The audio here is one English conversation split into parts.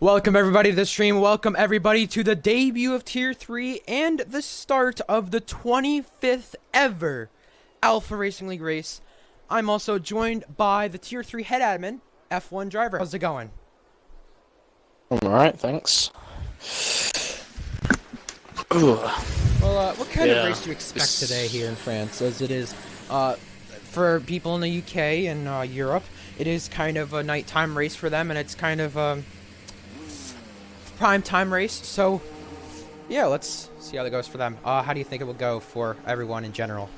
Welcome everybody to the stream. Welcome everybody to the debut of Tier 3 and the start of the 25th ever Alpha Racing League race. I'm also joined by the Tier 3 head admin, F1 driver. How's it going? I'm alright, thanks. Well, what kind of race do you expect today here in France? As it is, for people in the UK and Europe, it is kind of a nighttime race for them, and it's kind of prime time race. So, yeah, let's see how that goes for them. How do you think it will go for everyone in general?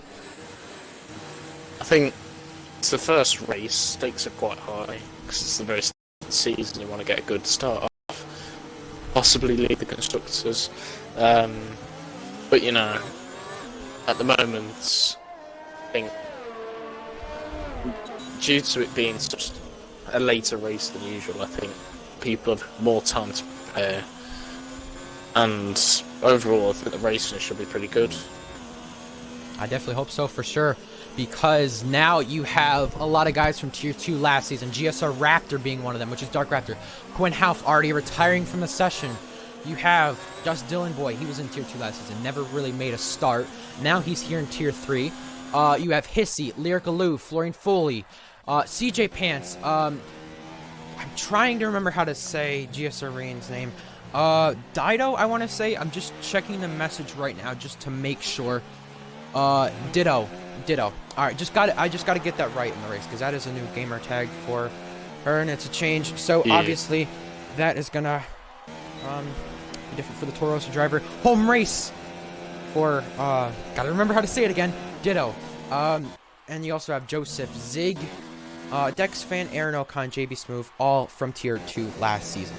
I think it's the first race. Stakes are quite high because it's the very start of the season. You want to get a good start off, possibly lead the constructors. But you know, at the moment, I think due to it being such a later race than usual, I think people have more time to prepare, and overall I think the racing should be pretty good. I definitely hope so, for sure, because now you have a lot of guys from Tier 2 last season, GSR Raptor being one of them, which is Dark Raptor. Quinn Half already retiring from the session. You have Just Dylan Boy, he was in Tier 2 last season, never really made a start. Now he's here in Tier 3. You have Hissy, Lyric Aloo, Florian Foley, CJ Pants, I'm trying to remember how to say GSR Rain's name. Dido, I want to say. I'm just checking the message right now just to make sure. Ditto. Alright, I just gotta get that right in the race, because that is a new gamer tag for her, and it's a change. So, yeah. Obviously, that is gonna, be different for the Torosa driver. Home race for, gotta remember how to say it again. Ditto. And you also have Joseph, Zig, Dex Fan, Aaron Ocon, JB Smooth, all from Tier 2 last season.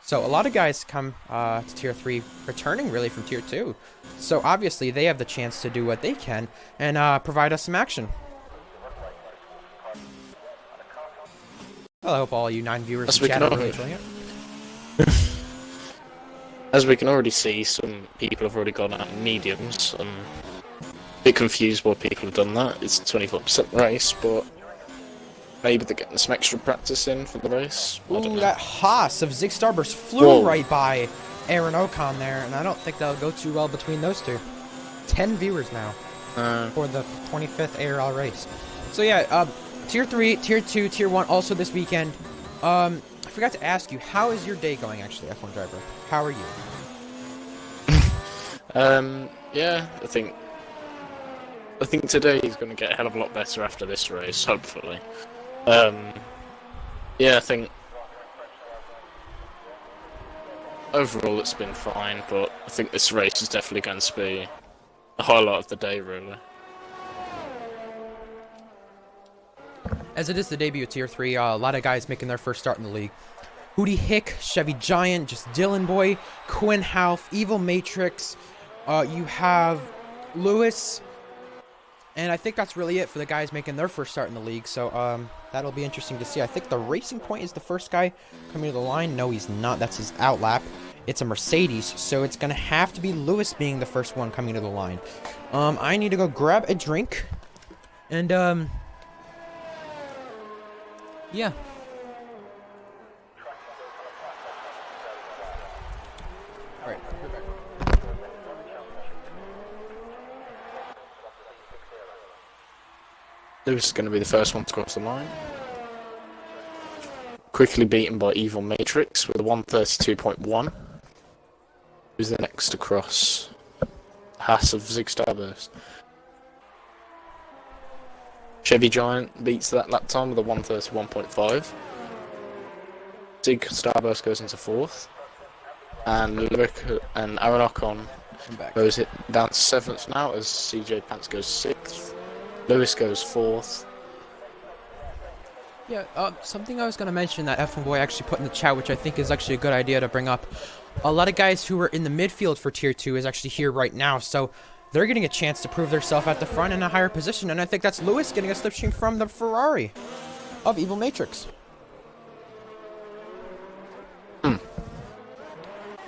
So a lot of guys come to Tier 3 returning really from Tier 2. So obviously they have the chance to do what they can and provide us some action. Well, I hope all you 9 viewers in chat are really enjoying it. As we can already see, some people have already gone out in mediums. I'm a bit confused why people have done that. It's a 24% race, but maybe they're getting some extra practice in for the race. Ooh, that Haas of Zig Starburst flew right by Aaron Ocon there, and I don't think that'll go too well between those two. 10 viewers now for the 25th ARL race. So yeah, Tier 3, Tier 2, Tier 1 also this weekend. I forgot to ask you, how is your day going actually, F1 driver? How are you? Yeah, I think today is going to get a hell of a lot better after this race, hopefully. Yeah, I think overall it's been fine, but I think this race is definitely going to be the highlight of the day, really. As it is the debut of Tier 3, a lot of guys making their first start in the league. Hootie Hick, Chevy Giant, Just Dylan Boy, Quinn Half, Evil Matrix, you have Lewis, and I think that's really it for the guys making their first start in the league. So that'll be interesting to see. I think the Racing Point is the first guy coming to the line. No, he's not. That's his outlap. It's a Mercedes, so it's going to have to be Lewis being the first one coming to the line. I need to go grab a drink, and yeah. All right. Lewis is going to be the first one to cross the line. Quickly beaten by Evil Matrix with a 132.1. Who's the next to cross? Haas of Zig Starburst. Chevy Giant beats that lap time with a 131.5. Zig Starburst goes into 4th. And Lyric and Aaron Ocon goes down to 7th now as CJ Pants goes 6th. Lewis goes 4th. Yeah, something I was going to mention that F1 Boy actually put in the chat, which I think is actually a good idea to bring up. A lot of guys who were in the midfield for Tier 2 is actually here right now, so they're getting a chance to prove themselves at the front in a higher position, and I think that's Lewis getting a slipstream from the Ferrari of Evil Matrix.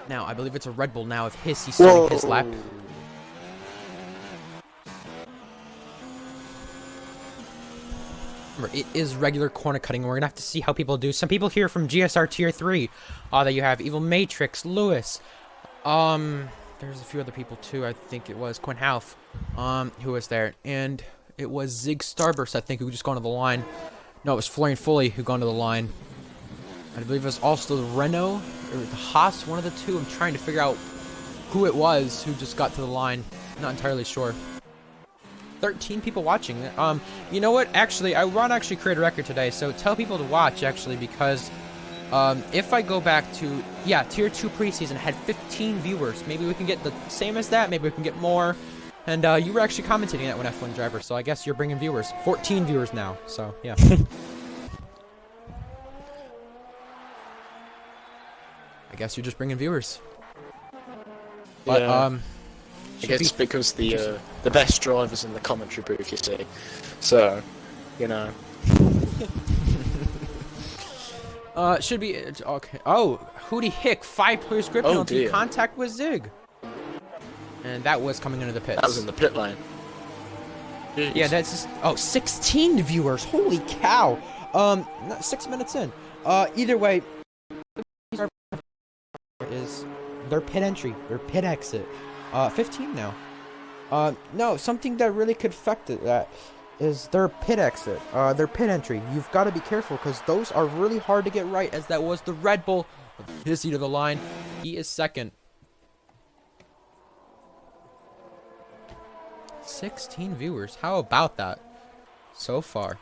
Now, I believe it's a Red Bull now of Hissy starting his lap. Remember, it is regular corner cutting. We're gonna have to see how people do. Some people here from GSR Tier 3. That you have Evil Matrix, Lewis. There's a few other people too. I think it was Quinn Half, who was there, and it was Zig Starburst, I think, who just gone to the line. No, it was Florian Foley who gone to the line. I believe it was also the Renault or the Haas, one of the two. I'm trying to figure out who it was who just got to the line. Not entirely sure. 13 people watching. You know what? Actually, I want to actually create a record today, so tell people to watch, actually, because if I go back to, yeah, Tier 2 preseason had 15 viewers. Maybe we can get the same as that. Maybe we can get more. And you were actually commentating that when F1 Driver, so I guess you're bringing viewers. 14 viewers now, so yeah. I guess you're just bringing viewers. But, yeah. I guess it's because the best drivers in the commentary booth, you see. So, you know. Should be okay. Oh, Hootie Hick, 5-player script penalty, contact with Zig, and that was coming into the pits. That was in the pit lane. Jeez. Yeah, that's just, 16 viewers. Holy cow! 6 minutes in. Either way, is their pit entry, their pit exit. 15 now. No, something that really could affect that is their pit exit, their pit entry. You've got to be careful because those are really hard to get right, as that was the Red Bull. His seat of the line. He is second. 16 viewers. How about that so far?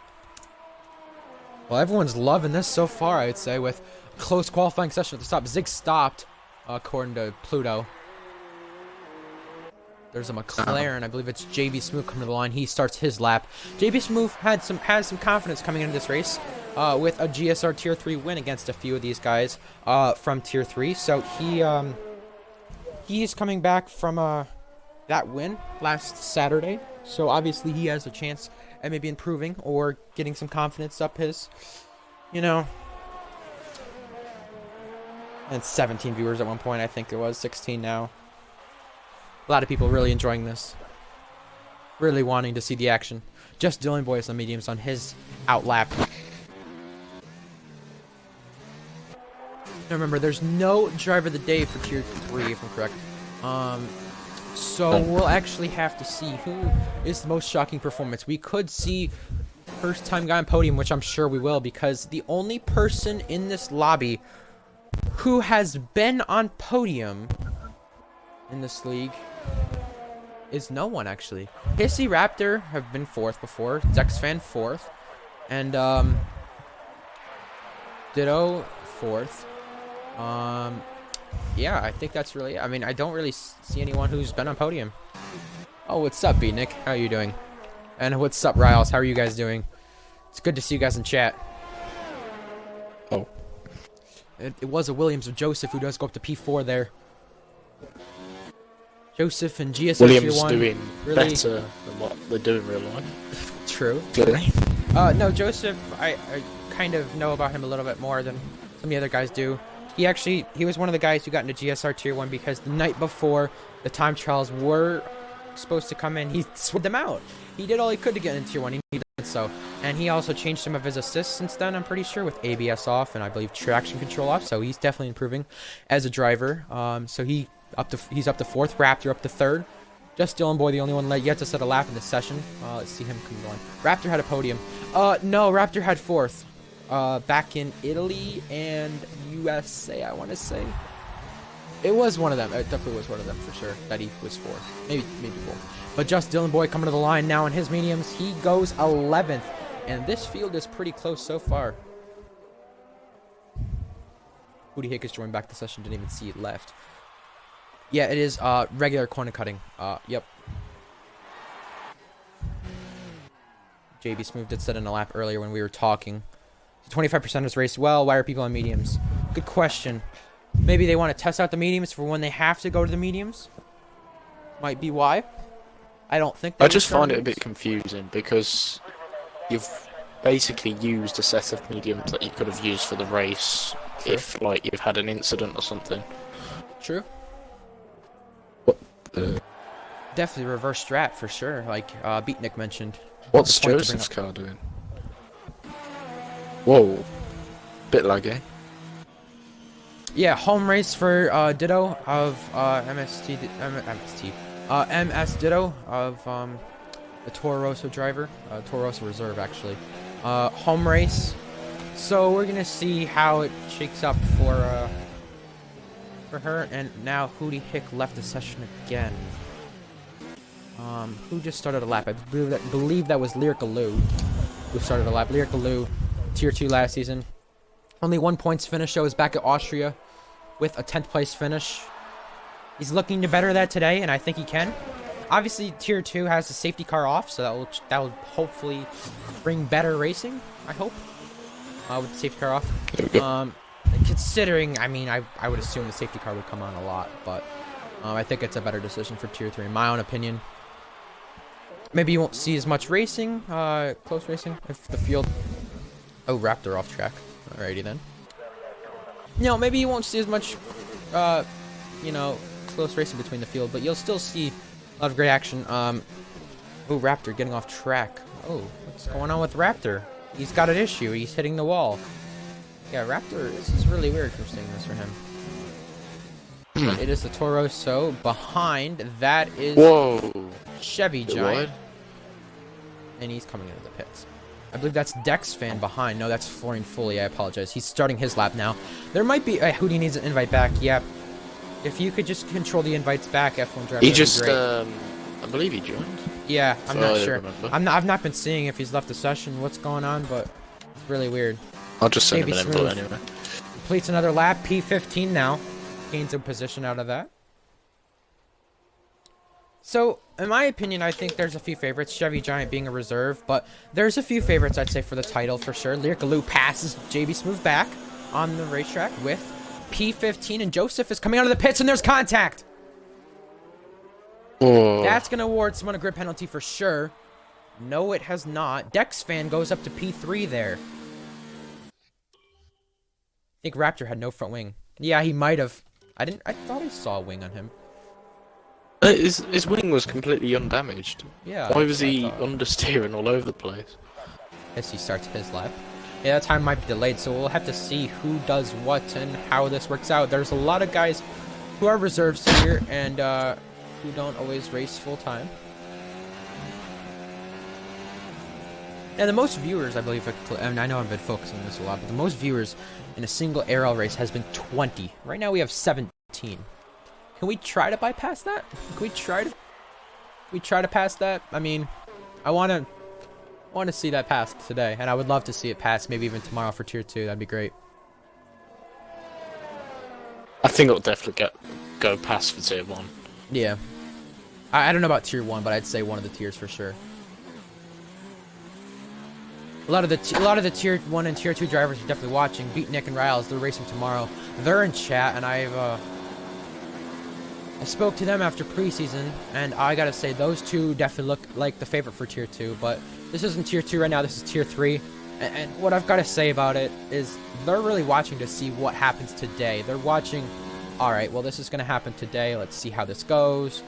Well, everyone's loving this so far, I'd say, with a close qualifying session at the stop. Zig stopped, according to Pluto. There's a McLaren. I believe it's JB Smooth coming to the line. He starts his lap. JB Smooth has some confidence coming into this race with a GSR Tier 3 win against a few of these guys from Tier 3. So he's coming back from that win last Saturday. So obviously he has a chance at maybe improving or getting some confidence up his, you know. And 17 viewers at one point. I think it was 16 now. A lot of people really enjoying this. Really wanting to see the action. Just Dylan Boy is on mediums on his outlap. Now remember, there's no driver of the day for Tier 3, if I'm correct. So we'll actually have to see who is the most shocking performance. We could see first time guy on podium, which I'm sure we will, because the only person in this lobby who has been on podium in this league is no one, actually. Hissy Raptor have been 4th before, Zexfan 4th, and Ditto 4th. Yeah, I think that's really it. I mean, I don't really see anyone who's been on podium. Oh, what's up, B-Nick? How are you doing? And what's up, Riles? How are you guys doing? It's good to see you guys in chat. Oh. It was a Williams of Joseph who does go up to P4 there. Joseph and GSR Williams Tier 1 doing really better than what they do in real life. True. Clearly. No, Joseph, I kind of know about him a little bit more than some of the other guys do. He was one of the guys who got into GSR Tier 1 because the night before the time trials were supposed to come in, he swept them out. He did all he could to get into Tier 1. He did so. And he also changed some of his assists since then, I'm pretty sure, with ABS off and I believe traction control off. So he's definitely improving as a driver. So he's up to 4th, Raptor up to 3rd. Just Dylan Boy, the only one yet to set a lap in this session. Let's see him come on. Raptor had a podium. No, Raptor had 4th. Back in Italy and USA, I want to say. It was one of them. It definitely was one of them for sure. That he was 4th. Maybe 4th. But just Dylan Boy coming to the line now in his mediums. He goes 11th. And this field is pretty close so far. Hootie Hick has joined back the session. Didn't even see it left. Yeah, it is regular corner cutting. Yep. JB Smooth did set in a lap earlier when we were talking. 25% of this race. Well, why are people on mediums? Good question. Maybe they want to test out the mediums for when they have to go to the mediums. Might be why. I don't think. I just find it a bit confusing because you've basically used a set of mediums that you could have used for the race. True. If like you've had an incident or something. True. What the? Definitely reverse strat for sure. Like Beatnik mentioned. What's Joseph's car doing? Whoa. Bit laggy. Yeah, home race for Ditto of MS Ditto of the Toro Rosso driver, Toro Rosso Reserve actually. Home race. So we're gonna see how it shakes up for her. And now Hootie Hick left the session again. Who just started a lap? I believe that was Lyrica Lou who started a lap. Lyrica Lou, Tier 2 last season. Only 1 points finish, so is back at Austria with a 10th place finish. He's looking to better that today, and I think he can. Obviously, Tier 2 has the safety car off, so that will hopefully bring better racing, I hope, with the safety car off. Considering, I mean, I would assume the safety car would come on a lot, but I think it's a better decision for Tier 3, in my own opinion. Maybe you won't see as much racing, close racing, if the field... Oh, Raptor off track. Alrighty then. No, maybe you won't see as much, you know, close racing between the field, but you'll still see a lot of great action. Oh, Raptor getting off track. Oh, what's going on with Raptor? He's got an issue. He's hitting the wall. Yeah, Raptor, this is really weird for seeing this for him. But it is the Toro Rosso. Behind, that is Chevy Giant. And he's coming into the pits. I believe that's Dex fan behind. No, that's Florian Foley. I apologize. He's starting his lap now. There might be... Hootie needs an invite back. Yeah. If you could just control the invites back, F1 driver. He just... I believe he joined. Yeah, I'm not sure. I've not been seeing if he's left the session, what's going on, but it's really weird. I'll just send him an invite anyway. Completes another lap. P15 now. Gains a position out of that. So, in my opinion, I think there's a few favorites. Chevy Giant being a reserve, but there's a few favorites, I'd say, for the title for sure. Lyrica Lou passes JB Smooth back on the racetrack with P15, and Joseph is coming out of the pits, and there's contact. Oh. That's going to award someone a grid penalty for sure. No, it has not. Dex fan goes up to P3 there. I think Raptor had no front wing. Yeah, he might have. I thought I saw a wing on him. His wing was completely undamaged. Yeah. Why was he understeering all over the place? As he starts his lap. Yeah, that time might be delayed, so we'll have to see who does what and how this works out. There's a lot of guys who are reserves here and who don't always race full time. And the most viewers, I believe, and I know I've been focusing on this a lot, but the most viewers in a single ARL race has been 20. Right now we have 17. Can we try to bypass that? Can we try to pass that? I mean, I want to see that passed today, and I would love to see it passed maybe even tomorrow for Tier 2. That'd be great. I think it'll definitely go past for Tier 1. Yeah. I don't know about Tier 1, but I'd say one of the tiers for sure. A lot of the Tier 1 and Tier 2 drivers are definitely watching. Beat Nick and Riles, they're racing tomorrow. They're in chat, and I spoke to them after preseason, and I gotta say, those two definitely look like the favorite for Tier 2, but this isn't Tier 2 right now, this is Tier 3, and what I've gotta say about it is they're really watching to see what happens today. They're watching, alright, well, this is gonna happen today, let's see how this goes,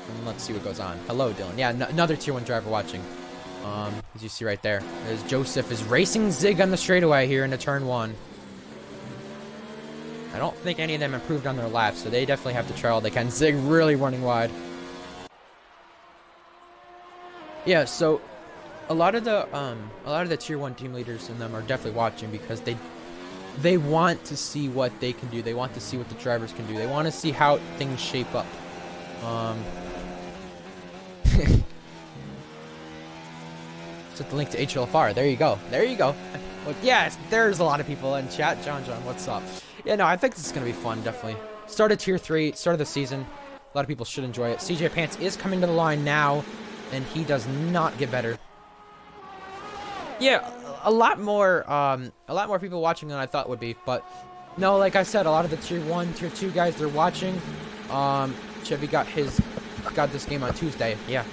and let's see what goes on. Hello, Dylan. Yeah, another Tier 1 driver watching. As you see right there, as Joseph is racing Zig on the straightaway here into Turn 1. I don't think any of them improved on their laps, so they definitely have to try all they can. Zig really running wide. Yeah, so a lot of the Tier 1 team leaders in them are definitely watching because they want to see what they can do. They want to see what the drivers can do. They want to see how things shape up. Set the link to HLFR. There you go. There you go. Well, yes, there's a lot of people in chat. John, what's up? Yeah, no, I think this is going to be fun, definitely. Start of Tier 3, start of the season. A lot of people should enjoy it. CJ Pants is coming to the line now, and he does not get better. Yeah, a lot more people watching than I thought would be, but no, like I said, a lot of the Tier 1, Tier 2 guys, they're watching. Chevy got this game on Tuesday. Yeah,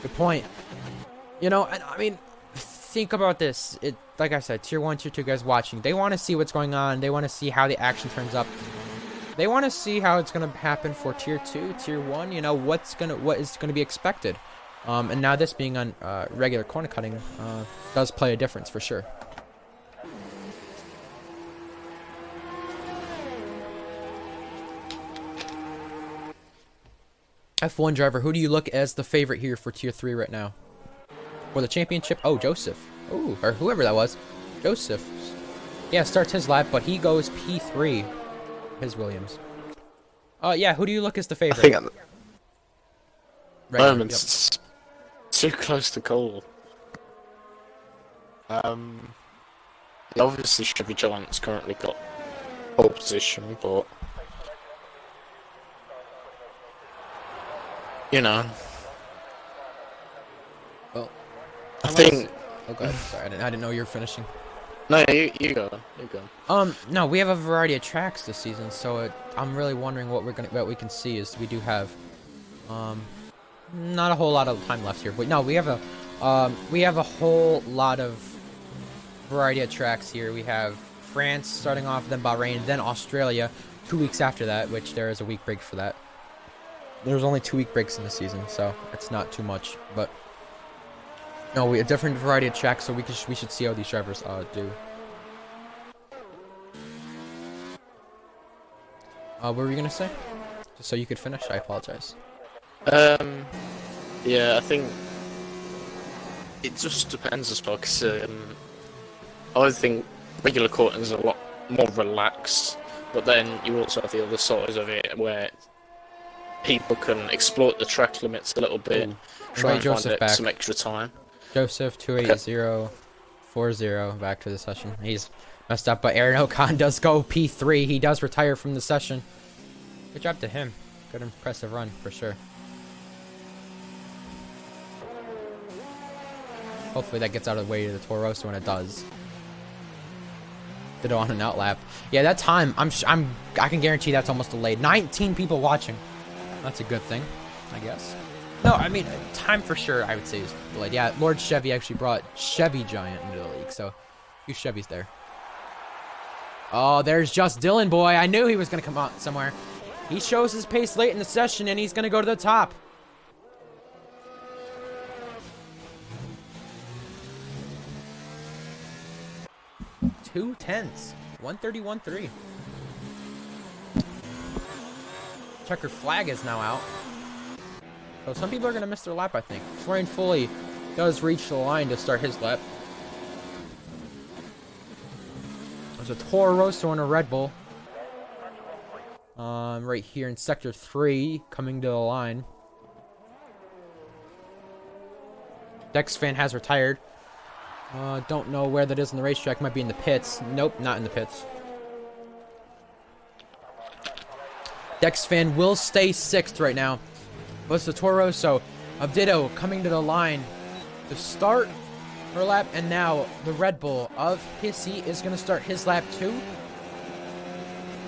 good point. You know, I mean, think about this. Like I said, Tier 1, Tier 2 guys watching. They want to see what's going on. They want to see how the action turns up. They want to see how it's going to happen for Tier 2, Tier 1. You know, what is going to be expected. And now this being on regular corner cutting does play a difference for sure. F1 driver, who do you look as the favorite here for Tier 3 right now? For the championship? Oh, Joseph. Oh, or whoever that was. Joseph. Yeah, starts his lap, but he goes P3. His Williams. Yeah, who do you look as the favorite? I think Right now, it's too close to call. Obviously Chevy Giant's currently got pole position, but you know. Well, I think. Oh, God. Sorry, I didn't know you were finishing. No, you go. You go. No, we have a variety of tracks this season, so I'm really wondering what we can see is we do have, not a whole lot of time left here, but no, we have a whole lot of variety of tracks here. We have France starting off, then Bahrain, then Australia, 2 weeks after that, which there is a week break for that. There's only 2 week breaks in the season, so it's not too much, but no, a different variety of tracks, so we should see how these drivers do. What were you gonna say? Just so you could finish. I apologize. Yeah, I think it just depends as well, because I think regular courting is a lot more relaxed, but then you also have the other side of it where people can exploit the track limits a little bit, try and find some extra time. Joseph 28040 back to the session. He's messed up, but Aaron Ocon does go P3. He does retire from the session. Good job to him. Good impressive run for sure. Hopefully that gets out of the way to the Toro Rosso when it does. Did it on an outlap. Yeah, that time I can guarantee that's almost delayed. 19 people watching. That's a good thing, I guess. No, I mean time for sure. I would say is delayed. Yeah, Lord Chevy actually brought Chevy Giant into the league, so a few Chevys there. Oh, there's just Dylan boy. I knew he was gonna come out somewhere. He shows his pace late in the session, and he's gonna go to the top. Two tenths. 131.3. Checker flag is now out. So some people are going to miss their lap, I think. Florian Foley does reach the line to start his lap. There's a Toro Rosso and a Red Bull. Right here in Sector 3, coming to the line. Dex fan has retired. Don't know where that is in the racetrack. Might be in the pits. Nope, not in the pits. Dex fan will stay 6th right now. But it's the Toro Rosso of Ditto coming to the line to start her lap. And now the Red Bull of Hissy is going to start his lap too.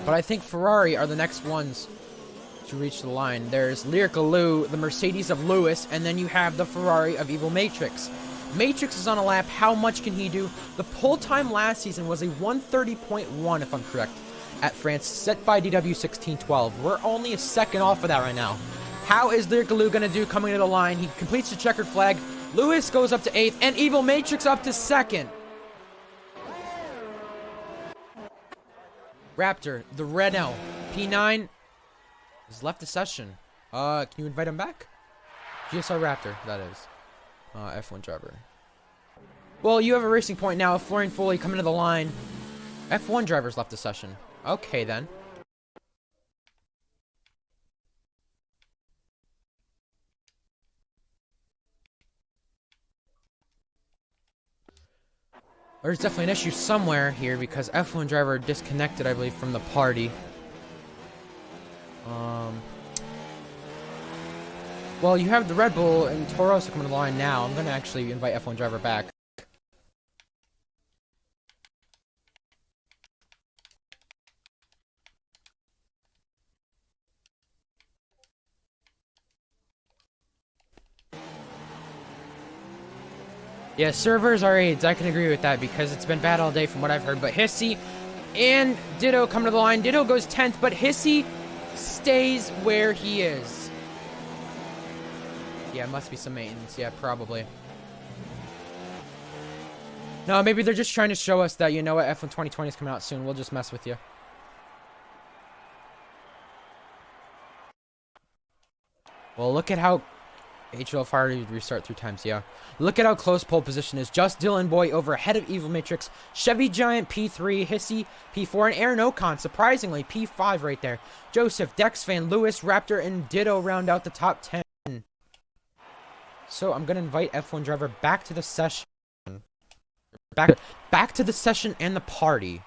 But I think Ferrari are the next ones to reach the line. There's Lyrica Lou, the Mercedes of Lewis, and then you have the Ferrari of Evil Matrix. Matrix is on a lap. How much can he do? The pole time last season was a 130.1, if I'm correct, at France, set by DW1612. We're only a second off of that right now. How is Lyrica Lou going to do coming to the line? He completes the checkered flag. Lewis goes up to 8th, and Evil Matrix up to 2nd. Raptor, the Renault P9 has left the session. Can you invite him back? GSR Raptor, that is. F1 driver. Well, you have a racing point now. Florian Foley coming to the line. F1 drivers left the session. Okay, then. There's definitely an issue somewhere here because F1 driver disconnected, I believe, from the party. Well, you have the Red Bull and Toro Rosso coming to the line now. I'm going to actually invite F1 driver back. Yeah, servers are AIDS. I can agree with that because it's been bad all day from what I've heard. But Hissy and Ditto come to the line. Ditto goes 10th, but Hissy stays where he is. Yeah, must be some maintenance. Yeah, probably. No, maybe they're just trying to show us that, you know what, F1 2020 is coming out soon. We'll just mess with you. Well, look at how HL Fire restart 3 times, yeah. Look at how close pole position is. Just Dylan Boy over ahead of Evil Matrix. Chevy Giant P3, Hissy P4, and Aaron Ocon, surprisingly, P5 right there. Joseph, Dexfan, Lewis, Raptor, and Ditto round out the top 10. So I'm going to invite F1 driver back to the session. Back to the session and the party.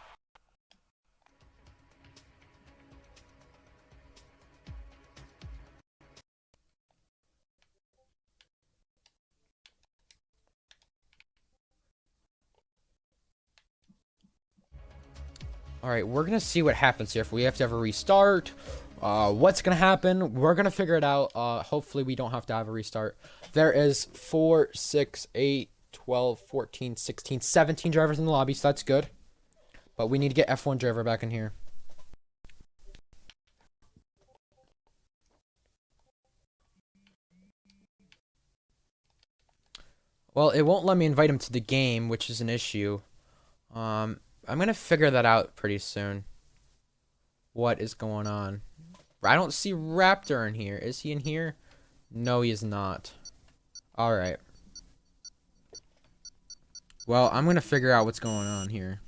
Alright, we're gonna see what happens here. If we have to have a restart, what's gonna happen, we're gonna figure it out. Hopefully we don't have to have a restart. There is 4, 6, 8, 12, 14, 16, 17 drivers in the lobby, so that's good. But we need to get F1 driver back in here. Well, it won't let me invite him to the game, which is an issue. I'm gonna figure that out pretty soon. What is going on? I don't see Raptor in here. Is he in here? No, he is not. Alright. Well, I'm gonna figure out what's going on here.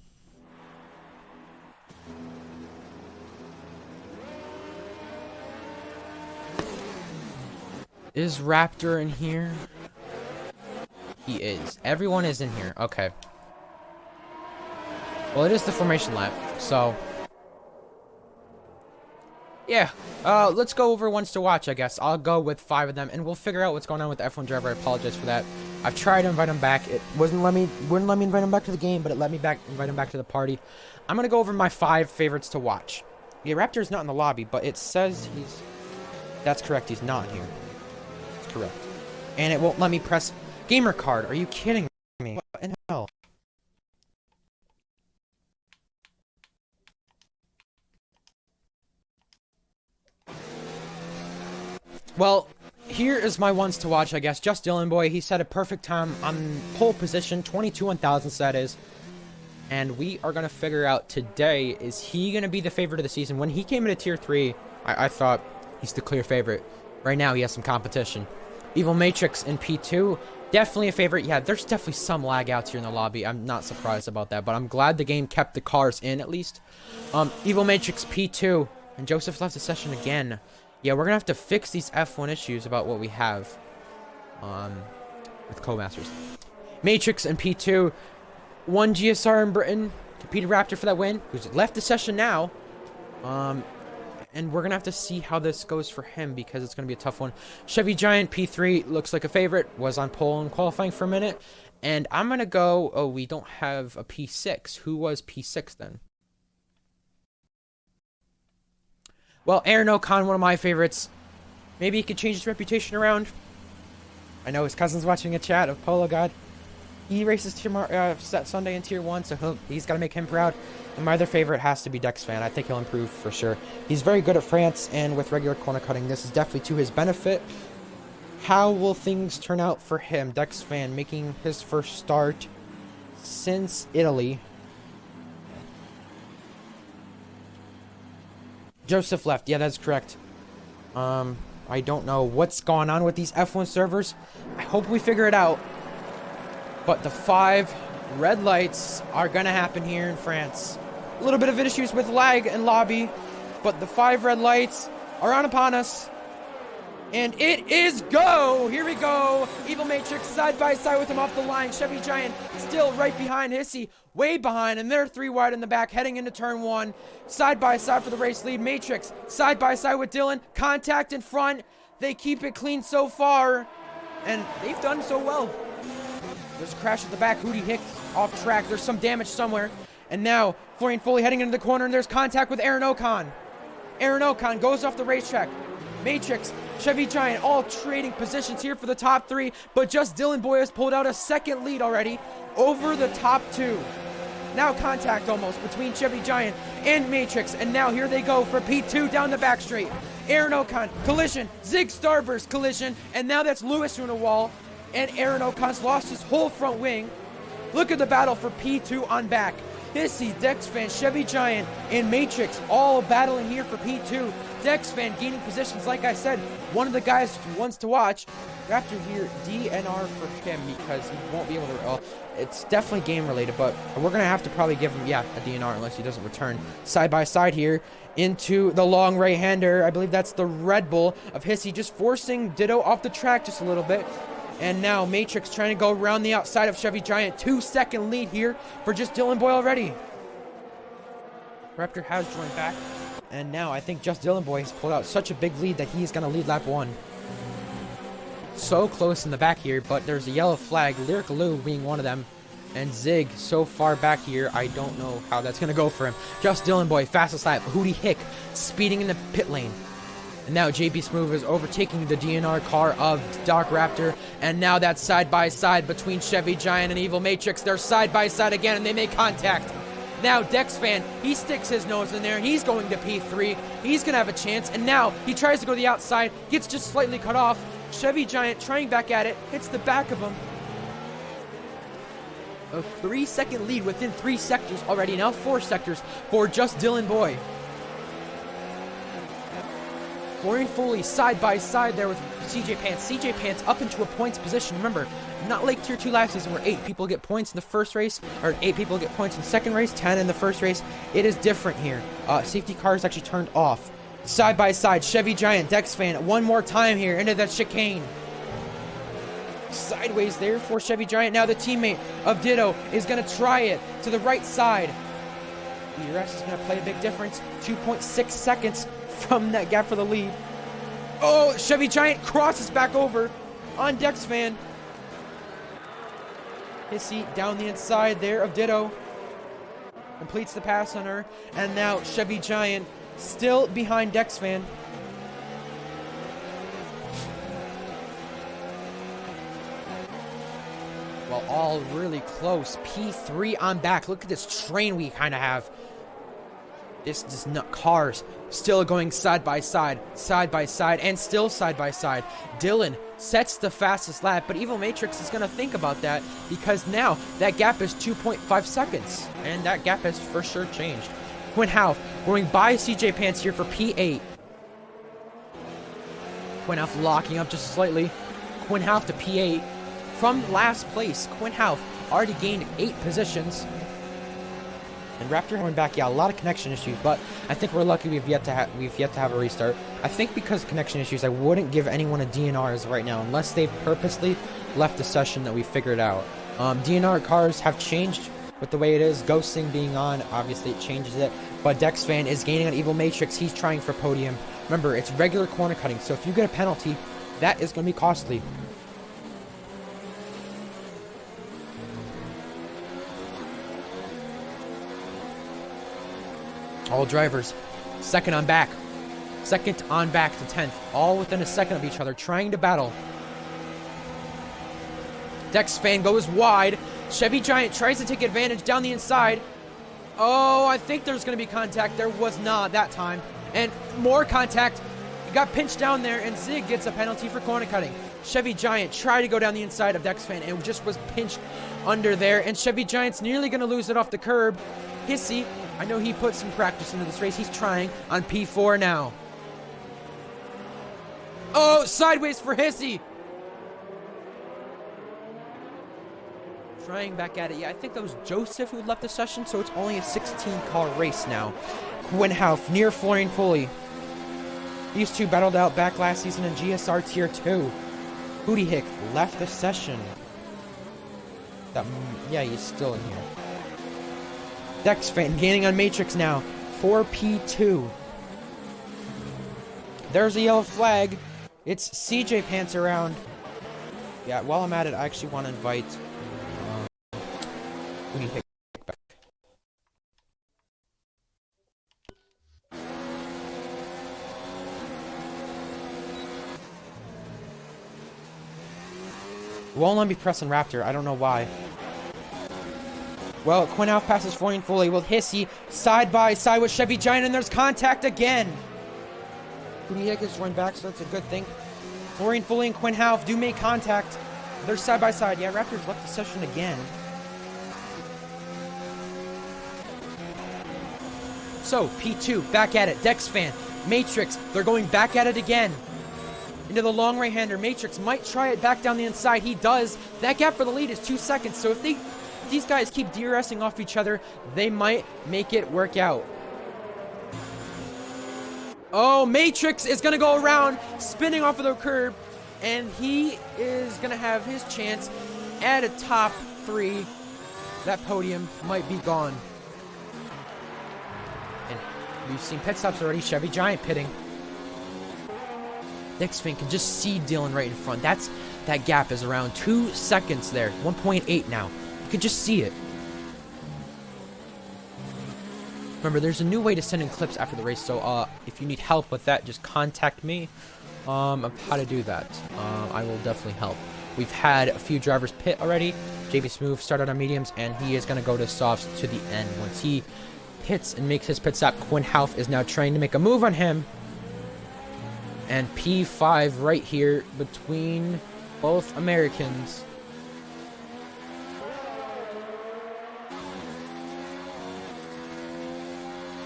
Is Raptor in here? He is. Everyone is in here. Okay. Well, it is the formation lap, so yeah. Let's go over ones to watch, I guess. I'll go with 5 of them, and we'll figure out what's going on with the F1 driver. I apologize for that. I've tried to invite him back. It wouldn't let me invite him back to the game, but it let me invite him back to the party. I'm gonna go over my 5 favorites to watch. Yeah, Raptor's not in the lobby, but it says he's. That's correct. He's not here. That's correct. And it won't let me press gamer card. Are you kidding me? What in hell? Well, here is my ones to watch, I guess. Just Dylan Boy, he set a perfect time on pole position, 22 1,000ths that is. And we are going to figure out today, is he going to be the favorite of the season? When he came into Tier 3, I thought he's the clear favorite. Right now, he has some competition. Evil Matrix in P2, definitely a favorite. Yeah, there's definitely some lag outs here in the lobby. I'm not surprised about that, but I'm glad the game kept the cars in, at least. Evil Matrix P2, and Joseph left the session again. Yeah, we're gonna have to fix these F1 issues about what we have with Co-Masters. Matrix and P2, 1 GSR in Britain, competed Raptor for that win, who's left the session now. And we're gonna have to see how this goes for him because it's gonna be a tough one. Chevy Giant P3 looks like a favorite, was on pole and qualifying for a minute. And I'm gonna go, oh, we don't have a P6. Who was P6 then? Well, Aaron Ocon, one of my favorites. Maybe he could change his reputation around. I know his cousin's watching a chat of Polo God. He races Sunday in Tier 1, so he's got to make him proud. And my other favorite has to be Dexfan. I think he'll improve for sure. He's very good at France, and with regular corner cutting, this is definitely to his benefit. How will things turn out for him? Dexfan making his first start since Italy. Joseph left. Yeah, that's correct. I don't know what's going on with these F1 servers. I hope we figure it out. But the 5 red lights are going to happen here in France. A little bit of issues with lag and lobby, but the 5 red lights are on upon us. And it is go! Here we go! Evil Matrix side by side with him off the line. Chevy Giant still right behind Hissy, way behind, and they're 3 wide in the back, heading into turn 1. Side by side for the race lead. Matrix side by side with Dylan. Contact in front. They keep it clean so far, and they've done so well. There's a crash at the back. Hootie Hicks off track. There's some damage somewhere. And now, Florian Foley heading into the corner, and there's contact with Aaron Ocon. Aaron Ocon goes off the racetrack. Matrix, Chevy Giant, all trading positions here for the top 3, but just Dylan Boy has pulled out a second lead already over the top 2. Now contact almost between Chevy Giant and Matrix, and now here they go for P2 down the back straight. Aaron Ocon, collision, Zig Starburst collision, and now that's Lewis through the wall, and Aaron Ocon's lost his whole front wing. Look at the battle for P2 on back. Hissy, Dexfan, Chevy Giant, and Matrix all battling here for P2. Dex fan gaining positions, like I said, one of the guys wants to watch. Raptor here, DNR for him because he won't be able to, well, it's definitely game related, but we're going to have to probably give him, yeah, a DNR unless he doesn't return. Side by side here into the long right-hander. I believe that's the Red Bull of Hissy, just forcing Ditto off the track just a little bit. And now Matrix trying to go around the outside of Chevy Giant. 2-second lead here for just Dylan Boy already. Raptor has joined back. And now I think just Dylan Boy has pulled out such a big lead that he's going to lead lap 1. So close in the back here, but there's a yellow flag. Lyric Lou being one of them. And Zig so far back here, I don't know how that's going to go for him. Just Dylan Boy, fastest lap. Hootie Hick speeding in the pit lane. And now JB Smooth is overtaking the DNR car of Dark Raptor. And now that's side by side between Chevy Giant and Evil Matrix. They're side by side again and they make contact. Now Dex fan, he sticks his nose in there. He's going to P3. He's going to have a chance. And now he tries to go to the outside. Gets just slightly cut off. Chevy Giant trying back at it. Hits the back of him. A 3-second lead within 3 sectors already. Now 4 sectors for just Dylan Boy. Florian Foley side by side there with CJ Pants. CJ Pants up into a points position. Remember, not like Tier 2 last season where 8 people get points in the first race, or 8 people get points in the second race, 10 in the first race. It is different here. Safety car is actually turned off. Side by side, Chevy Giant, Dex fan, one more time here into that chicane. Sideways there for Chevy Giant. Now the teammate of Ditto is going to try it to the right side. ERS is going to play a big difference. 2.6 seconds from that gap for the lead. Oh, Chevy Giant crosses back over on Dex fan. Hissy down the inside there of Ditto. Completes the pass on her. And now Chevy Giant still behind Dex fan. Well, all really close. P3 on back. Look at this train we kind of have. This is not cars. Still going side by side, and still side by side. Dylan sets the fastest lap, but Evil Matrix is going to think about that because now that gap is 2.5 seconds, and that gap has for sure changed. Quinn Houff going by CJ Pants here for P8. Quinn Houff locking up just slightly. Quinn Houff to P8. From last place, Quinn Houff already gained 8 positions. And Raptor going back, yeah, a lot of connection issues, but I think we're lucky we've yet to have a restart. I think because of connection issues, I wouldn't give anyone a DNR as right now, unless they've purposely left the session that we figured out. DNR cars have changed with the way it is. Ghosting being on, obviously it changes it. But Dex fan is gaining on Evil Matrix. He's trying for podium. Remember, it's regular corner cutting, so if you get a penalty, that is going to be costly. All drivers, second on back to 10th, all within a second of each other, trying to battle. Dex fan goes wide. Chevy Giant tries to take advantage down the inside. Oh, I think there's going to be contact. There was not that time. And more contact. He got pinched down there, and Zig gets a penalty for corner cutting. Chevy Giant tried to go down the inside of Dex fan and just was pinched under there. And Chevy Giant's nearly going to lose it off the curb. Hissy, I know he put some practice into this race. He's trying on P4 now. Oh, sideways for Hissy. Trying back at it. Yeah, I think that was Joseph who left the session, so it's only a 16-car race now. Quinn Houff near Florian Foley. These two battled out back last season in GSR Tier 2. Hootie Hick left the session. Yeah, he's still in here. Dex fan gaining on Matrix now. 4P2. There's a yellow flag. It's CJ Pants around. Yeah, while I'm at it, I actually want to invite Hootie Hick back. Won't let me press on Raptor. I don't know why. Well, Quinn Houff passes Florian Foley with Hissy side by side with Chevy Giant, and there's contact again. Hootie Hick is joined back, so that's a good thing. Florian Foley and Quinn Houff do make contact. They're side by side. Yeah, Raptors left the session again. So, P2, back at it. Dex fan Matrix, they're going back at it again. Into the long right-hander. Matrix might try it back down the inside. He does. That gap for the lead is 2 seconds. So if these guys keep DRSing off each other, they might make it work out. Oh, Matrix is going to go around, spinning off of the curb, and he is going to have his chance at a top 3. That podium might be gone. And we've seen pit stops already. Chevy Giant pitting. XB1 can just see Dylan right in front. That gap is around 2 seconds there. 1.8 now. You can just see it. Remember, there's a new way to send in clips after the race, so if you need help with that, just contact me of how to do that. I will definitely help. We've had a few drivers pit already. JB Smooth started on mediums, and he is going to go to softs to the end. Once he pits and makes his pit stop, Quinn Houff is now trying to make a move on him. And P5 right here between both Americans.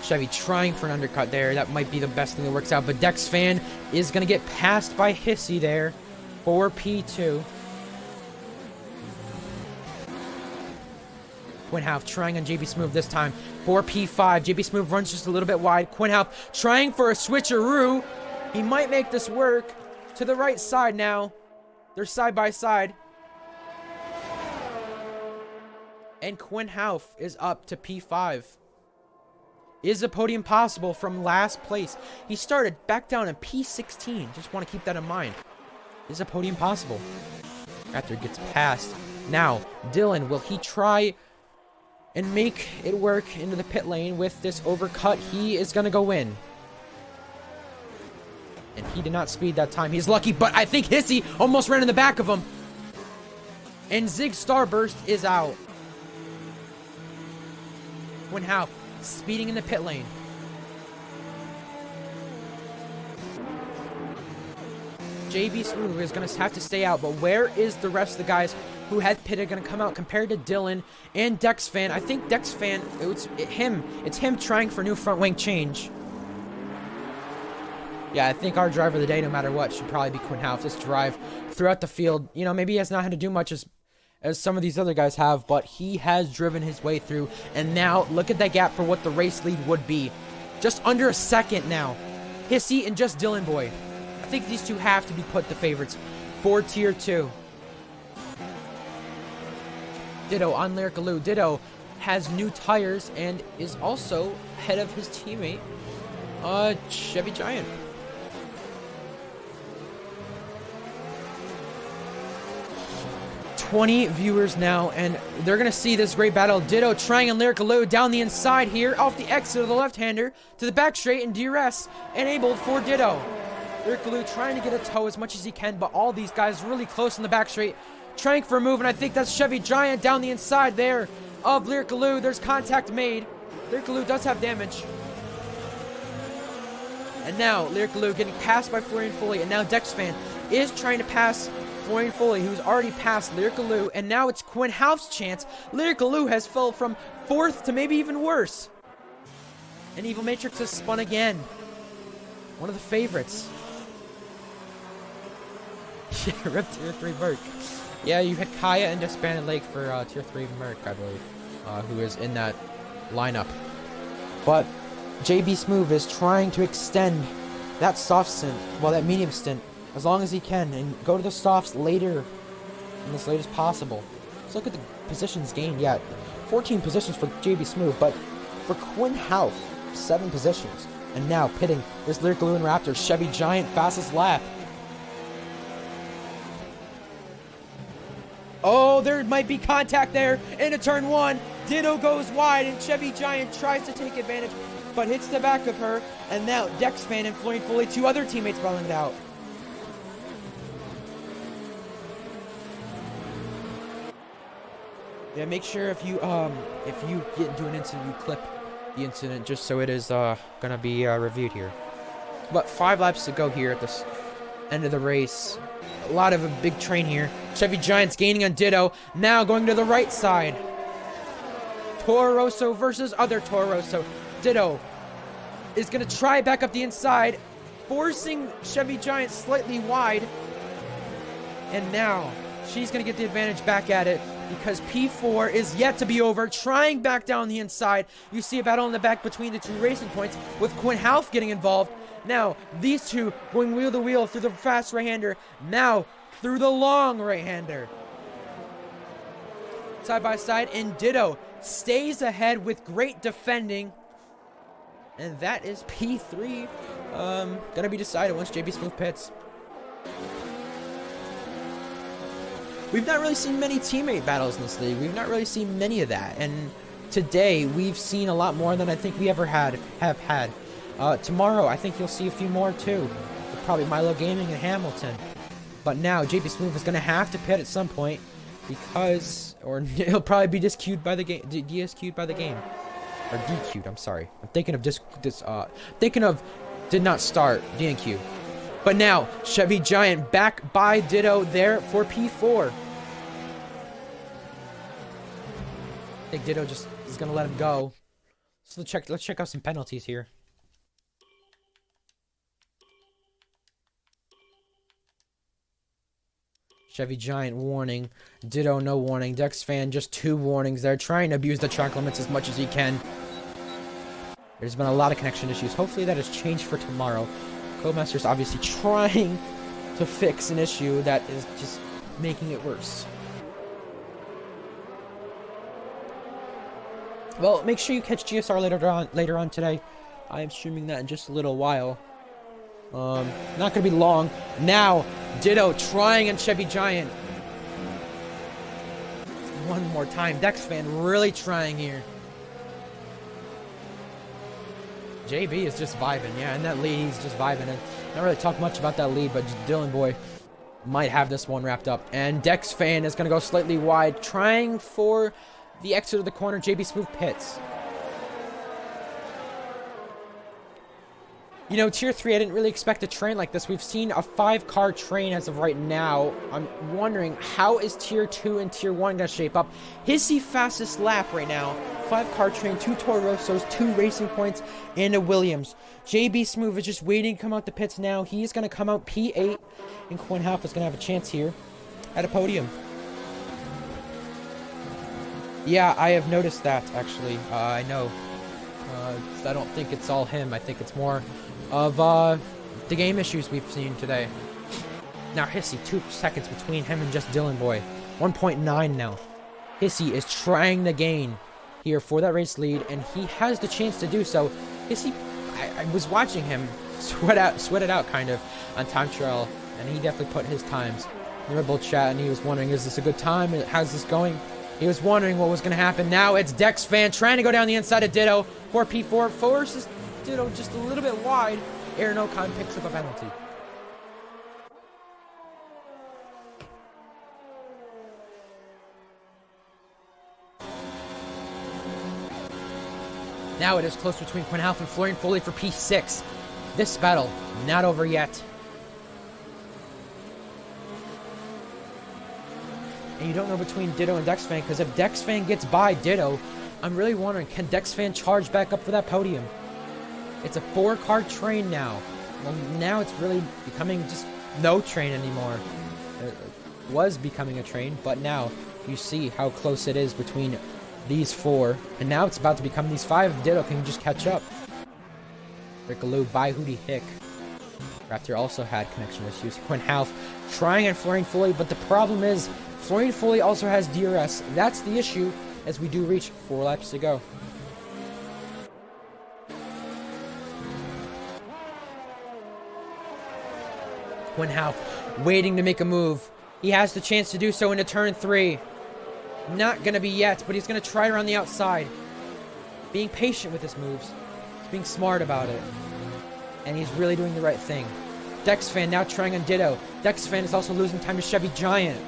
Chevy trying for an undercut there. That might be the best thing that works out. But XB1 is going to get passed by Hissy there for P2. Quinn Houff trying on JB Smooth this time for P5. JB Smooth runs just a little bit wide. Quinn Houff trying for a switcheroo. He might make this work. To the right side now. They're side by side. And Quinn Houff is up to P5. Is a podium possible from last place? He started back down in P16. Just want to keep that in mind. Is a podium possible? After it gets passed. Now, Dylan, will he try and make it work into the pit lane with this overcut? He is going to go in. And he did not speed that time. He's lucky, but I think Hissy almost ran in the back of him. And Zig Starburst is out. Quinn Houff speeding in the pit lane. JB Smooth is going to have to stay out, but where is the rest of the guys who had pitted going to come out compared to Dylan and XB1? I think XB1, it's him trying for new front wing change. Yeah, I think our driver of the day, no matter what, should probably be Quinn Houff. This drive throughout the field, you know, maybe he has not had to do much as some of these other guys have, but he has driven his way through. And now, look at that gap for what the race lead would be. Just under a second now. Hissy and just Dylan Boy. I think these two have to be put the favorites for Tier 2. Ditto on Lyricaloo. Ditto has new tires and is also ahead of his teammate, Chevy Giant. $20 viewers now, and they're going to see this great battle. Ditto trying on Lyricaloo down the inside here, off the exit of the left-hander, to the back straight, and DRS enabled for Ditto. Lyricaloo trying to get a toe as much as he can, but all these guys really close in the back straight, trying for a move, and I think that's Chevy Giant down the inside there of Lyricaloo. There's contact made. Lyricaloo does have damage. And now, Lyricaloo getting passed by Florian Foley, and now XB1 is trying to pass Florian Foley, who's already passed Lyricaloo, and now it's Quinn Houff's chance. Lyricaloo has fell from 4th to maybe even worse. And Evil Matrix has spun again. One of the favorites. Yeah, rip Tier 3 Merc. Yeah, you had Kaya and Disbanded Lake for Tier 3 Merc, I believe, who is in that lineup. But JB Smooth is trying to extend that soft stint, well, that medium stint, as long as he can, and go to the softs later, and as late as possible. Let's look at the positions gained. Yeah, 14 positions for JB Smooth, but for Quinn Houff, 7 positions. And now pitting this Lyricaloo and Raptor, Chevy Giant, fastest lap. Oh, there might be contact there into turn 1. Ditto goes wide, and Chevy Giant tries to take advantage, but hits the back of her. And now XB1 and Florian Foley, 2 other teammates battling it out. Yeah, make sure if you get into an incident, you clip the incident just so it is gonna be reviewed here. But 5 laps to go here at this end of the race. A lot of a big train here. Chevy Giant's gaining on Ditto. Now going to the right side. Toro Rosso versus other Toro Rosso. Ditto is going to try back up the inside, forcing Chevy Giant slightly wide. And now she's going to get the advantage back at it because P4 is yet to be over, trying back down the inside. You see a battle in the back between the two racing points with Quinn Half getting involved. Now, these two going wheel to wheel through the fast right-hander, now through the long right-hander. Side by side, and Ditto stays ahead with great defending. And that is P3. Gonna be decided once JB Smooth pits. We've not really seen many teammate battles in this league. We've not really seen many of that. And today, we've seen a lot more than I think we ever have had. Tomorrow, I think you'll see a few more too. With probably Milo Gaming and Hamilton. But now, JB Smooth is going to have to pit at some point because, or he'll probably be DSQ'd by the game. DSQ'd by the game. Or DQ'd, I'm sorry. I'm thinking of did not start DNQ. But now, Chevy Giant back by Ditto there for P4. I think Ditto just is going to let him go. So let's check out some penalties here. Chevy Giant warning. Ditto no warning. Dex Fan just 2 warnings there. Trying to abuse the track limits as much as he can. There's been a lot of connection issues. Hopefully that has changed for tomorrow. Codemaster's obviously trying to fix an issue that is just making it worse. Well, make sure you catch GSR later on today. I am streaming that in just a little while. Not gonna be long. Now, Ditto trying on Chevy Giant. One more time. Dex Fan really trying here. JB is just vibing. Yeah, in that lead, he's just vibing. And not really talk much about that lead, but Dylan Boy might have this one wrapped up. And Dex Fan is gonna go slightly wide, trying for the exit of the corner. JB Smooth pits. You know, Tier 3, I didn't really expect a train like this. We've seen a 5-car train as of right now. I'm wondering, how is Tier 2 and Tier 1 going to shape up? Hissy fastest lap right now. 5-car train, 2 Torosos, 2 Racing Points, and a Williams. JB Smooth is just waiting to come out the pits now. He is going to come out P8, and Quinn Half is going to have a chance here at a podium. Yeah, I have noticed that, actually. I know. I don't think it's all him. I think it's more of the game issues we've seen today. Now Hissy, 2 seconds between him and just Dylan Boy. 1.9 now. Hissy is trying to gain here for that race lead, and he has the chance to do so. Hissy, I was watching him sweat it out kind of on time trial, and he definitely put his times in the Red Bull chat, and he was wondering, is this a good time? How's this going? He was wondering what was going to happen. Now it's Dex Fan trying to go down the inside of Ditto for P4. Forces Ditto just a little bit wide. Aaron Ocon picks up a penalty. Now it is close between Quinn Half and Florian Foley for P6. This battle not over yet. And you don't know between Ditto and Dex Fan, because if Dex Fan gets by Ditto, I'm really wondering, can Dex Fan charge back up for that podium? It's a 4-car train now. Well, now it's really becoming just no train anymore. It was becoming a train, but now you see how close it is between these 4. And now it's about to become these 5 if Ditto can just catch up. Rickaloo by Hootie Hick. Raptor also had connection issues. Quinn Half trying on Florian Foley, but the problem is Florian Foley also has DRS. That's the issue as we do reach 4 laps to go. Quinn Half waiting to make a move. He has the chance to do so into turn 3. Not going to be yet, but he's going to try around the outside. Being patient with his moves. He's being smart about it. And he's really doing the right thing. Dex Fan now trying on Ditto. Dex Fan is also losing time to Chevy Giant.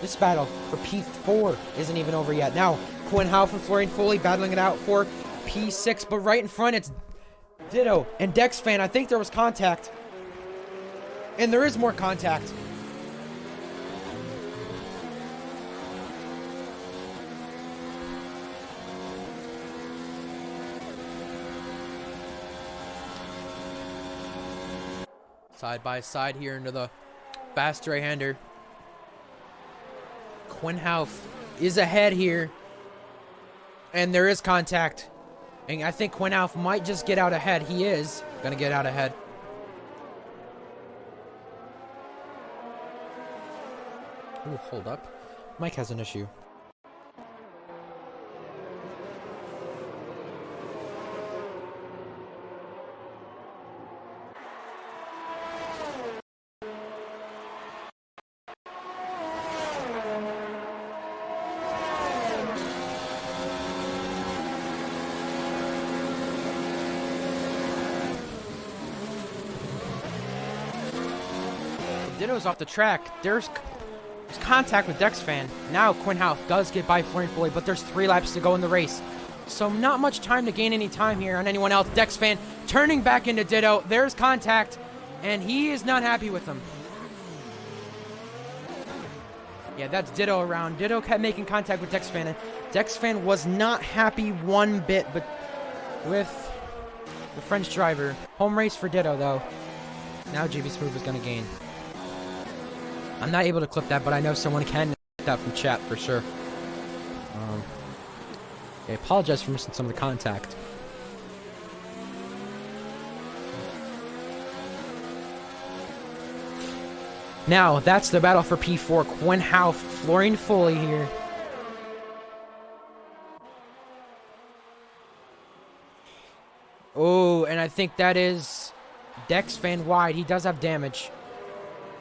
This battle for P4 isn't even over yet. Now, Quinn Half and Florian Foley battling it out for P6, but right in front it's Ditto and Dex Fan. I think there was contact. And there is more contact. Side by side here into the fast right-hander. Quinhauf is ahead here. And there is contact. And I think Quinhauf might just get out ahead. He is going to get out ahead. Ooh, hold up. Mike has an issue. Ditto's off the track. There's contact with DexFan. Now Quinhauf does get by Florian Foley, but there's 3 laps to go in the race. So not much time to gain any time here on anyone else. DexFan turning back into Ditto. There's contact, and he is not happy with him. Yeah, that's Ditto around. Ditto kept making contact with DexFan, and DexFan was not happy one bit, but with the French driver. Home race for Ditto, though. Now JB Smooth is going to gain. I'm not able to clip that, but I know someone can clip that from chat for sure. I apologize for missing some of the contact. Now, that's the battle for P4. Quinhauf, Florian Foley here. Oh, and I think that is DexFan wide. He does have damage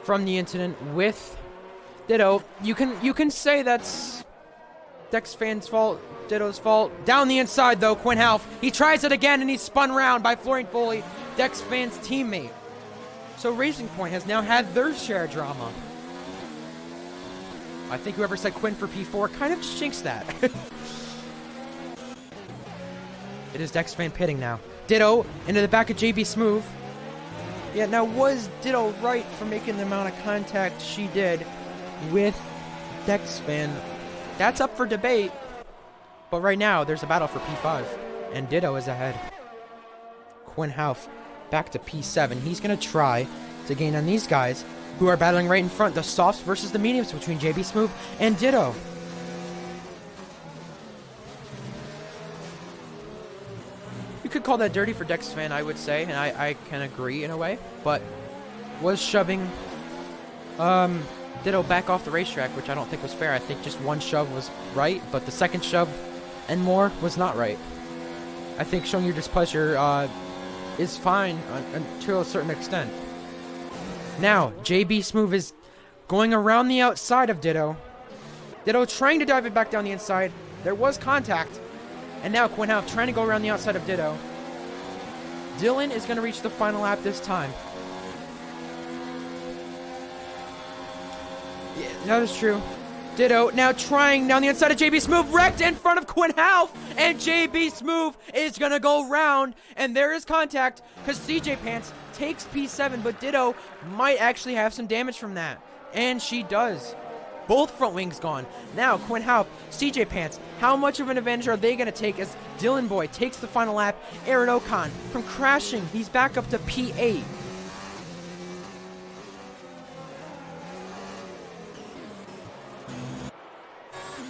from the incident with Ditto. You can say that's DexFan's fault, Ditto's fault. Down the inside though, Quinhauf. He tries it again and he's spun round by Florian Foley, DexFan's teammate. So Racing Point has now had their share of drama. I think whoever said Quinn for P4 kind of jinxed that. It is DexFan pitting now. Ditto into the back of JB Smooth. Yeah, now was Ditto right for making the amount of contact she did with DexFan? That's up for debate. But right now, there's a battle for P5. And Ditto is ahead. Quinhauf back to P7. He's going to try to gain on these guys who are battling right in front. The softs versus the mediums between JB Smooth and Ditto. You could call that dirty for DexFan, I would say, and I can agree in a way, but was shoving Ditto back off the racetrack, which I don't think was fair. I think just one shove was right, but the second shove and more was not right. I think showing your displeasure is fine to a certain extent. Now, JB Smooth is going around the outside of Ditto. Ditto trying to dive it back down the inside. There was contact. And now Quinhauf trying to go around the outside of Ditto. Dylan is going to reach the final lap this time. Yeah, that is true. Ditto now trying down the inside of JB Smooth, wrecked in front of Quinhauf, and JB Smooth is going to go round, and there is contact because CJ Pants takes P7, but Ditto might actually have some damage from that, and she does. Both front wings gone. Now, Quinhauf, CJ Pants, how much of an advantage are they going to take as Dylan Boy takes the final lap? Aaron Ocon from crashing, he's back up to P8.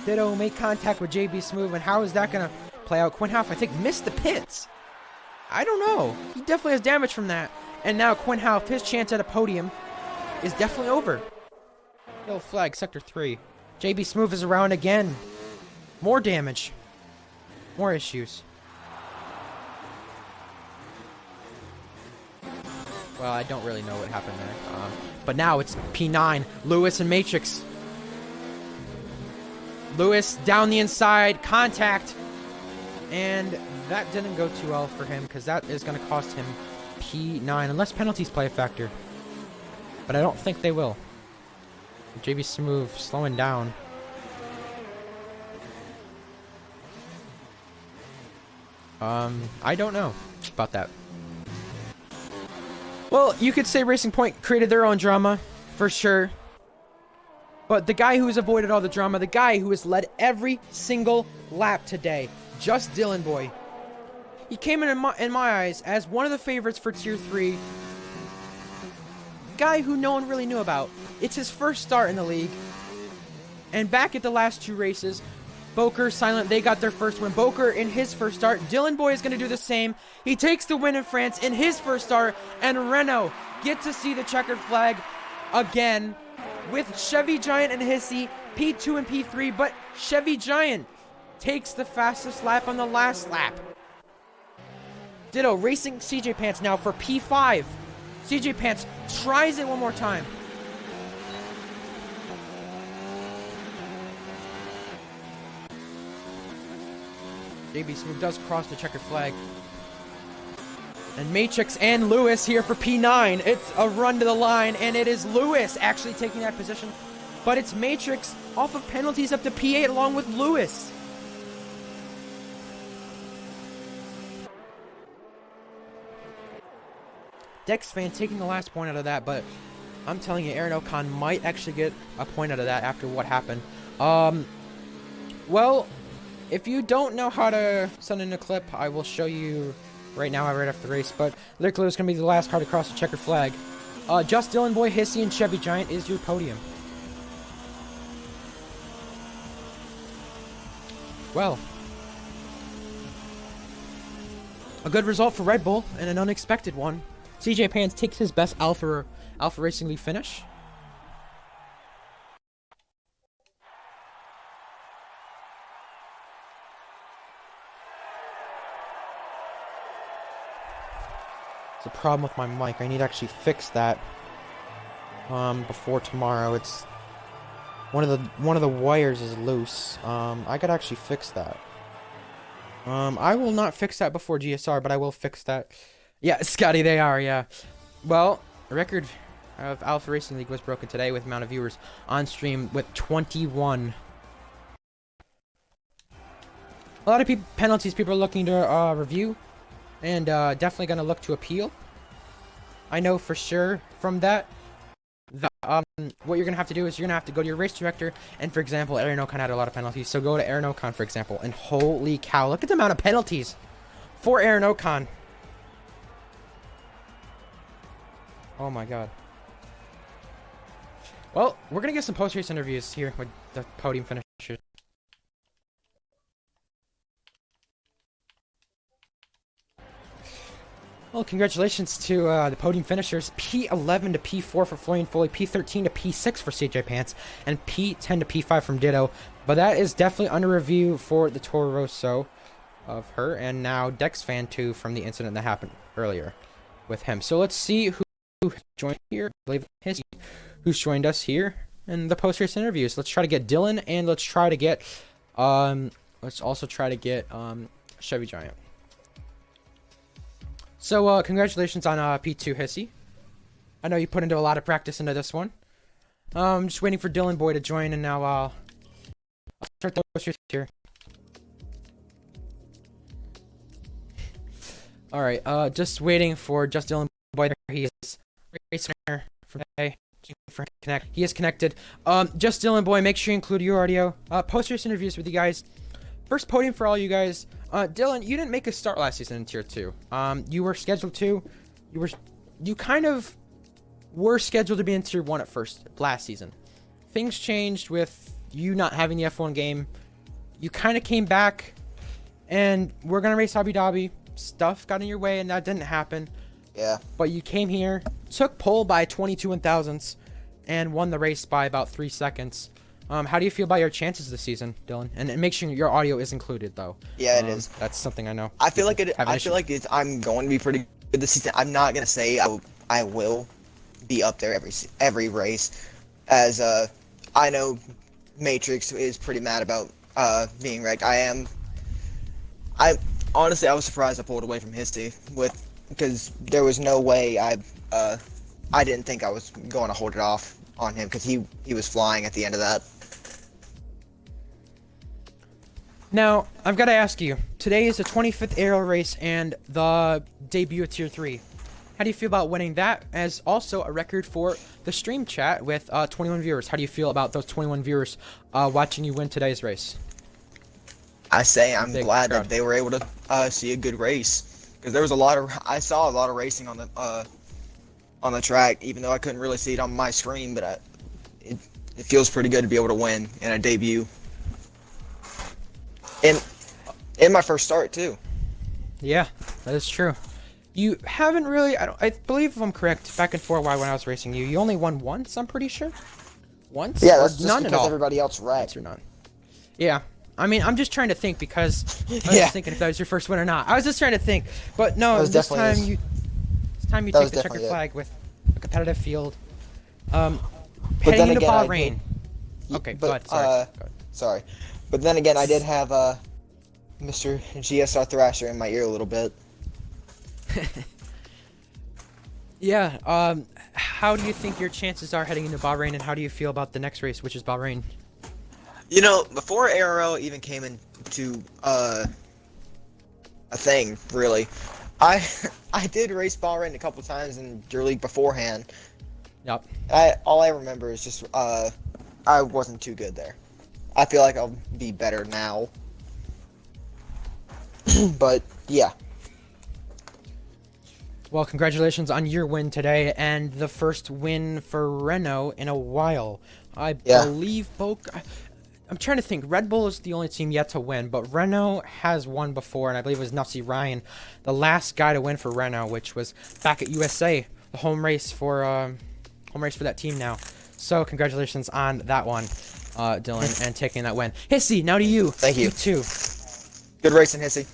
Ditto make contact with JB Smooth, and how is that going to play out? Quinhauf, I think, missed the pits. I don't know. He definitely has damage from that. And now Quinhauf, his chance at a podium is definitely over. Yellow flag, sector 3. JB Smooth is around again. More damage. More issues. Well, I don't really know what happened there. But now it's P9. Lewis and Matrix. Lewis down the inside. Contact. And that didn't go too well for him because that is going to cost him P9. Unless penalties play a factor. But I don't think they will. JB Smooth slowing down. I don't know about that. Well, you could say Racing Point created their own drama, for sure. But the guy who's avoided all the drama, the guy who has led every single lap today, just Dylan Boy. He came in my eyes as one of the favorites for Tier 3. guy who no one really knew about. It's his first start in the league. And back at the last 2 races, Boker, Silent, they got their first win. Boker in his first start. Dylan Boy is going to do the same. He takes the win in France in his first start. And Renault get to see the checkered flag again with Chevy Giant and Hissy, P2 and P3. But Chevy Giant takes the fastest lap on the last lap. Ditto racing CJ Pants now for P5. CJ Pants tries it one more time. JB Smooth does cross the checkered flag. And Matrix and Lewis here for P9. It's a run to the line, and it is Lewis actually taking that position. But it's Matrix off of penalties up to P8 along with Lewis. Dex fan taking the last point out of that, but I'm telling you, Aaron Ocon might actually get a point out of that after what happened. Well, if you don't know how to send in a clip, I will show you right now, right after the race. But Lyric Lewis is going to be the last car to cross the checkered flag. Just Dylan Boy, Hissy, and Chevy Giant is your podium. Well, a good result for Red Bull and an unexpected one. CJ Pants takes his best Alpha Racing League finish. It's a problem with my mic. I need to actually fix that before tomorrow. It's one of the wires is loose. I gotta actually fix that. I will not fix that before GSR, but I will fix that. Yeah, Scotty, they are, yeah. Well, a record of Alpha Racing League was broken today with amount of viewers on stream with 21. A lot of penalties people are looking to review, and definitely going to look to appeal. I know for sure from that, what you're going to have to do is you're going to have to go to your race director, and for example, Aaron Ocon had a lot of penalties, so go to Aaron Ocon, for example, and holy cow, look at the amount of penalties for Aaron Ocon. Oh my god. Well, we're going to get some post-race interviews here with the podium finishers. Well, congratulations to the podium finishers. P11 to P4 for Florian Foley, P13 to P6 for CJ Pants, and P10 to P5 from Ditto. But that is definitely under review for the Toro Rosso of her, and now Dex Fan 2 from the incident that happened earlier with him. So let's see who joined here. I believe his who's joined us here in the post-race interviews. Let's try to get Dylan, and let's try to get let's also try to get Chevy Giant. So congratulations on P2 Hissy. I know you put into a lot of practice into this one. I'm just waiting for Dylan Boy to join, and now I'll start the post-race here. All right, just waiting for just Dylan Boy. He is racer for today. For connect. He is connected. Just Dylan Boy, make sure you include your audio. Post-race interviews with you guys. First podium for all you guys. Dylan, you didn't make a start last season in Tier 2. You were scheduled to. You kind of were scheduled to be in Tier 1 at first last season. Things changed with you not having the F1 game. You kind of came back, and we're going to race Abu Dhabi. Stuff got in your way, and that didn't happen. Yeah. But you came here, took pole by 22 1/1000ths, and won the race by about 3 seconds. How do you feel about your chances this season, Dylan? And make sure your audio is included, thoh. Yeah, it is. That's something I know. I feel like I'm going to be pretty good this season. I'm not gonna say I will be up there every race, as I know Matrix is pretty mad about being wrecked. I honestly was surprised I pulled away from his team because there was no way I didn't think I was going to hold it off on him because he was flying at the end of that. Now, I've got to ask you, today is the 25th ARL race and the debut of Tier 3. How do you feel about winning that as also a record for the stream chat with 21 viewers? How do you feel about those 21 viewers watching you win today's race? I say I'm glad that they were able to see a good race because there was I saw a lot of racing on on the track, even though I couldn't really see it on my screen, but it feels pretty good to be able to win in a debut. And in my first start too. Yeah, that is true. You haven't really, I believe if I'm correct, back in 4Y when I was racing you, you only won once, I'm pretty sure. Once? Yeah, Or that's just none at because all. everybody else Once wrecked. or none. Yeah. I mean, I'm just trying to think because I was Yeah. just thinking if that was your first win or not. I was just trying to think, but no, That was this definitely time you That take was the checkered definitely it. flag with a competitive field. But Heading then into again, I Bahrain. did- Okay, but, go ahead. Sorry. Go ahead. Sorry. But then again, I did have Mr. GSR Thrasher in my ear a little bit. Yeah. How do you think your chances are heading into Bahrain, and how do you feel about the next race, which is Bahrain? You know, before ARL even came into a thing, really, I did race Bahrain a couple times in your league beforehand. Yep. All I remember is just I wasn't too good there. I feel like I'll be better now. But yeah. Well, congratulations on your win today, and the first win for Renault in a while. I Yeah. believe both. I'm trying to think. Red Bull is the only team yet to win, but Renault has won before, and I believe it was Nufsy Ryan, the last guy to win for Renault, which was back at USA, the home race for that team now. So congratulations on that one, Dylan, and taking that win. Hissy, now to you. Thank you. You too. Good racing, Hissy.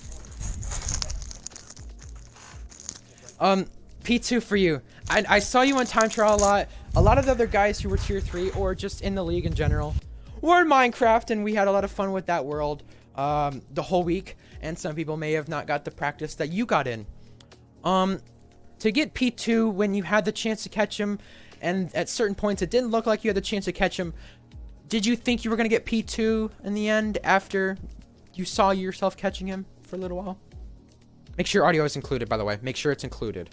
P2 for you. I saw you on time trial a lot. A lot of the other guys who were tier 3 or just in the league in general were in Minecraft, and we had a lot of fun with that world the whole week. And some people may have not got the practice that you got in. To get P2 when you had the chance to catch him, and at certain points it didn't look like you had the chance to catch him, did you think you were going to get P2 in the end after you saw yourself catching him for a little while? Make sure audio is included, by the way. Make sure it's included.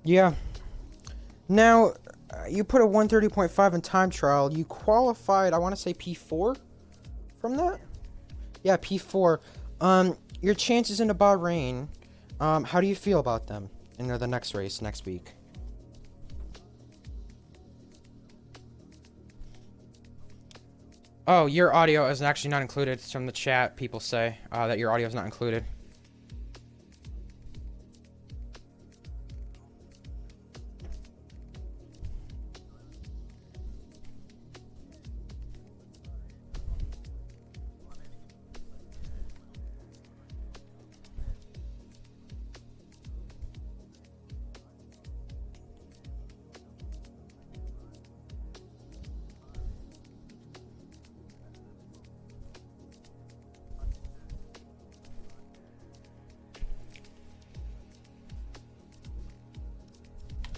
Yeah. Now, you put a 130.5 in time trial. You qualified, I want to say P4 from that? Yeah, P4. Your chances into Bahrain, how do you feel about them in the next race next week? Oh, your audio is actually not included. It's from the chat. People say that your audio is not included.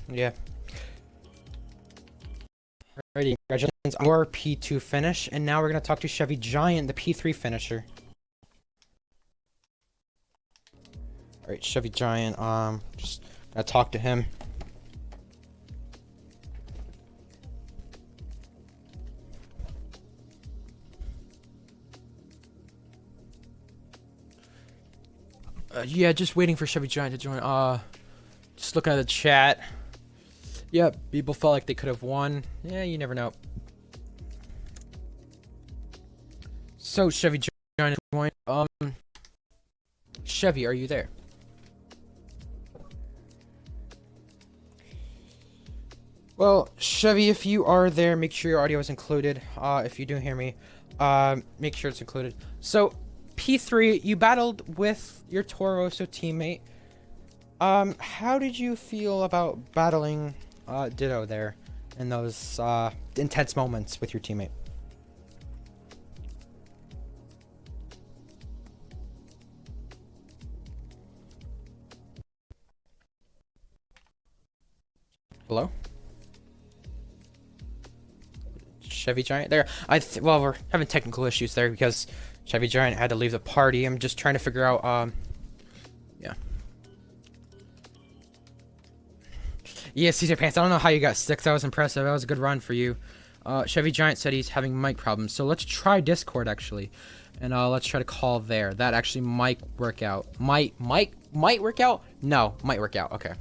Yeah. Alrighty, congratulations on your P2 finish, and now we're gonna talk to Chevy Giant, the P3 finisher. Alright, Chevy Giant, just gonna talk to him. Yeah, just waiting for Chevy Giant to join. Just looking at the chat. Yeah, people felt like they could have won. Yeah, you never know. So, Chevy Giant joined. Chevy, are you there? Well, Chevy, if you are there, make sure your audio is included. If you do hear me, make sure it's included. So, P3, you battled with your Toro Rosso teammate. How did you feel about battling Ditto there in those intense moments with your teammate? Hello? Chevy Giant there. Well, we're having technical issues there because Chevy Giant had to leave the party. I'm just trying to figure out, yeah. Yeah, CJ Pants, I don't know how you got 6. That was impressive. That was a good run for you. Chevy Giant said he's having mic problems. So let's try Discord, actually. And let's try to call there. That actually might work out. Might work out? No, might work out. Okay.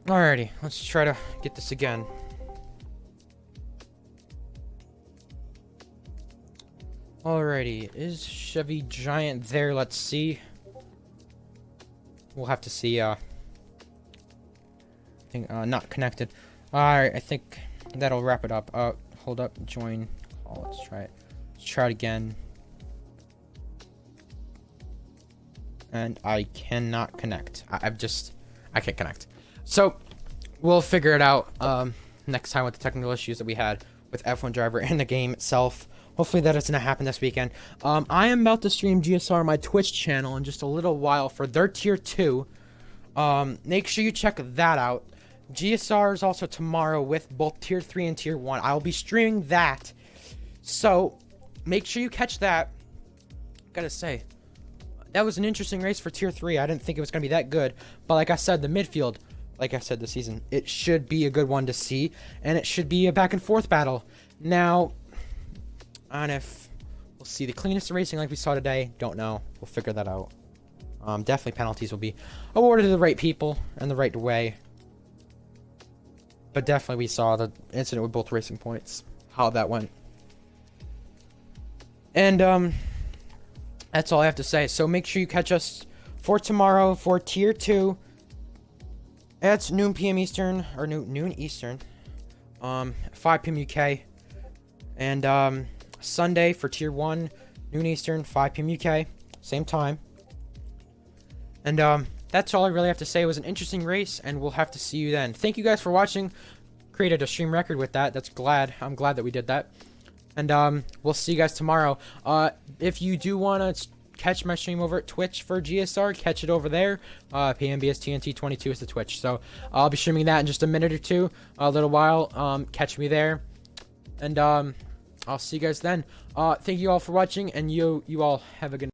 Alrighty, let's try to get this again. Alrighty, is Chevy Giant there? Let's see. We'll have to see, I think, not connected. Alright, I think that'll wrap it up. Hold up, join. Oh, let's try it. Let's try it again. And I cannot connect. I can't connect. So, we'll figure it out next time with the technical issues that we had with F1 Driver and the game itself. Hopefully that doesn't happen this weekend. I am about to stream GSR on my Twitch channel in just a little while for their Tier 2. Make sure you check that out. GSR is also tomorrow with both Tier 3 and Tier 1. I'll be streaming that. So, make sure you catch that. Gotta say, that was an interesting race for Tier 3. I didn't think it was going to be that good. But like I said, the midfield, like I said this season, it should be a good one to see. And it should be a back and forth battle. Now, on if we'll see the cleanest racing like we saw today, don't know. We'll figure that out. Definitely penalties will be awarded to the right people and the right way. But definitely we saw the incident with both racing points, how that went. And that's all I have to say. So make sure you catch us for tomorrow for Tier 2. It's noon p.m. Eastern, or noon Eastern. 5 p.m. UK. And Sunday for Tier 1, noon Eastern, 5 p.m. UK. Same time. And that's all I really have to say. It was an interesting race, and we'll have to see you then. Thank you guys for watching. Created a stream record with that. I'm glad that we did that. And we'll see you guys tomorrow. If you do want to catch my stream over at Twitch for GSR, catch it over there. PMBSTNT22 is the Twitch. So I'll be streaming that in just a minute or two, a little while. Catch me there. And I'll see you guys then. Thank you all for watching, and you all have a good night.